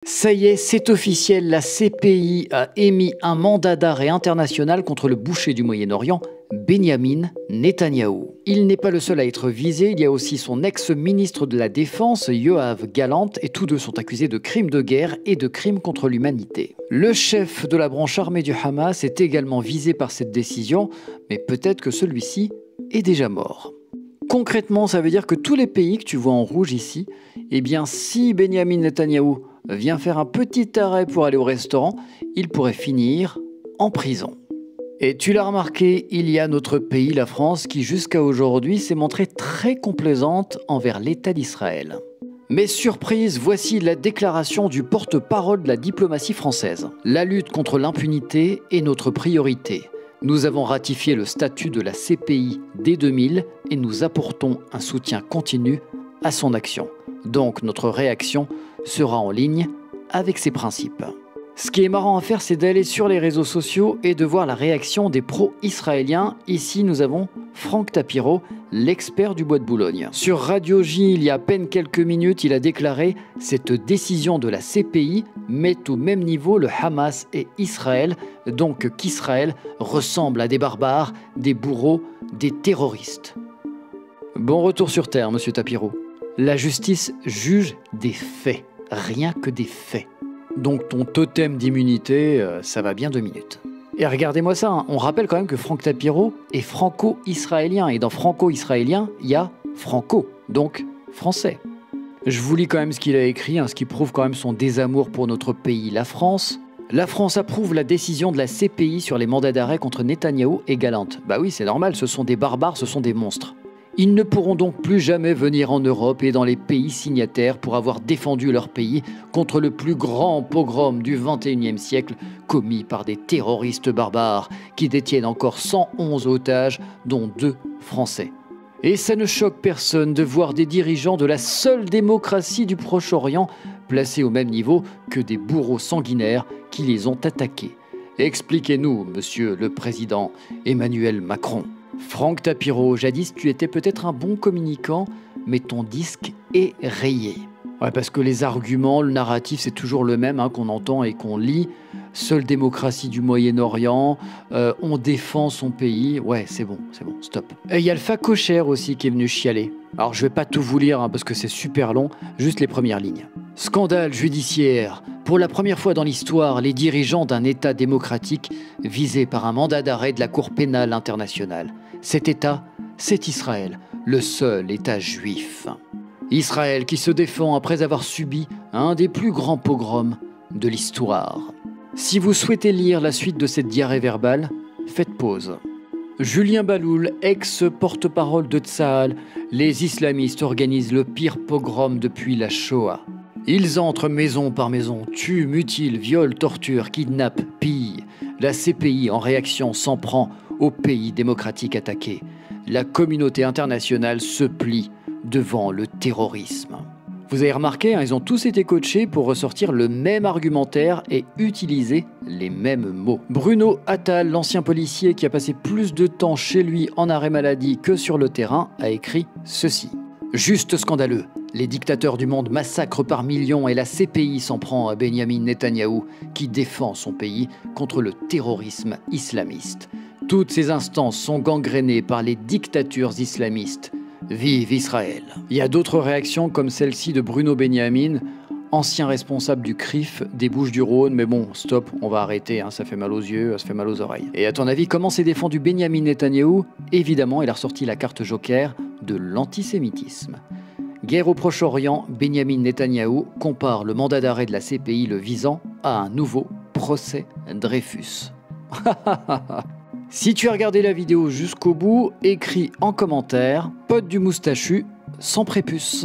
Ça y est, c'est officiel, la CPI a émis un mandat d'arrêt international contre le boucher du Moyen-Orient, Benyamin Netanyahou. Il n'est pas le seul à être visé, il y a aussi son ex-ministre de la Défense, Yoav Gallant, et tous deux sont accusés de crimes de guerre et de crimes contre l'humanité. Le chef de la branche armée du Hamas est également visé par cette décision, mais peut-être que celui-ci est déjà mort. Concrètement, ça veut dire que tous les pays que tu vois en rouge ici, eh bien si Benyamin Netanyahou vient faire un petit arrêt pour aller au restaurant, il pourrait finir en prison. Et tu l'as remarqué, il y a notre pays, la France, qui jusqu'à aujourd'hui s'est montrée très complaisante envers l'État d'Israël. Mais surprise, voici la déclaration du porte-parole de la diplomatie française. La lutte contre l'impunité est notre priorité. Nous avons ratifié le statut de la CPI dès 2000 et nous apportons un soutien continu à son action. Donc notre réaction sera en ligne avec ses principes. Ce qui est marrant à faire, c'est d'aller sur les réseaux sociaux et de voir la réaction des pro-israéliens. Ici, nous avons Franck Tapiro, l'expert du bois de Boulogne. Sur Radio J, il y a à peine quelques minutes, il a déclaré « Cette décision de la CPI met au même niveau le Hamas et Israël, donc qu'Israël ressemble à des barbares, des bourreaux, des terroristes. » Bon retour sur terre, monsieur Tapiro. La justice juge des faits, rien que des faits. Donc ton totem d'immunité, ça va bien 2 minutes. Et regardez-moi ça, hein. On rappelle quand même que Franck Tapiro est franco-israélien. Et dans franco-israélien, il y a franco, donc français. Je vous lis quand même ce qu'il a écrit, hein, ce qui prouve quand même son désamour pour notre pays, la France. La France approuve la décision de la CPI sur les mandats d'arrêt contre Netanyahou et Gallant. Bah oui, c'est normal, ce sont des barbares, ce sont des monstres. Ils ne pourront donc plus jamais venir en Europe et dans les pays signataires pour avoir défendu leur pays contre le plus grand pogrom du XXIe siècle commis par des terroristes barbares qui détiennent encore 111 otages, dont 2 Français. Et ça ne choque personne de voir des dirigeants de la seule démocratie du Proche-Orient placés au même niveau que des bourreaux sanguinaires qui les ont attaqués. Expliquez-nous, monsieur le président Emmanuel Macron. Franck Tapiro, jadis tu étais peut-être un bon communicant, mais ton disque est rayé. Ouais, parce que les arguments, le narratif, c'est toujours le même, hein, qu'on entend et qu'on lit. Seule démocratie du Moyen-Orient, on défend son pays. Ouais, c'est bon, stop. Il y a le facochère aussi qui est venu chialer. Alors je vais pas tout vous lire, hein, parce que c'est super long, juste les premières lignes. Scandale judiciaire. Pour la première fois dans l'histoire, les dirigeants d'un État démocratique visés par un mandat d'arrêt de la Cour pénale internationale. Cet État, c'est Israël, le seul État juif. Israël qui se défend après avoir subi un des plus grands pogroms de l'histoire. Si vous souhaitez lire la suite de cette diarrhée verbale, faites pause. Julien Baloul, ex-porte-parole de Tsahal, les islamistes organisent le pire pogrom depuis la Shoah. Ils entrent maison par maison, tuent, mutilent, violent, torturent, kidnappent, pillent. La CPI, en réaction, s'en prend aux pays démocratiques attaqués. La communauté internationale se plie devant le terrorisme. Vous avez remarqué, hein, ils ont tous été coachés pour ressortir le même argumentaire et utiliser les mêmes mots. Bruno Attal, l'ancien policier qui a passé plus de temps chez lui en arrêt maladie que sur le terrain, a écrit ceci. Juste scandaleux. Les dictateurs du monde massacrent par millions et la CPI s'en prend à Benyamin Netanyahou qui défend son pays contre le terrorisme islamiste. Toutes ces instances sont gangrénées par les dictatures islamistes. Vive Israël. Il y a d'autres réactions comme celle-ci de Bruno Benyamin, ancien responsable du CRIF des Bouches-du-Rhône, mais bon, stop, on va arrêter, hein, ça fait mal aux yeux, ça fait mal aux oreilles. Et à ton avis, comment s'est défendu Benyamin Netanyahou? Évidemment, il a ressorti la carte joker de l'antisémitisme. Guerre au Proche-Orient, Benyamin Netanyahou compare le mandat d'arrêt de la CPI le visant à un nouveau procès Dreyfus. Si tu as regardé la vidéo jusqu'au bout, écris en commentaire « Pote du moustachu sans prépuce ».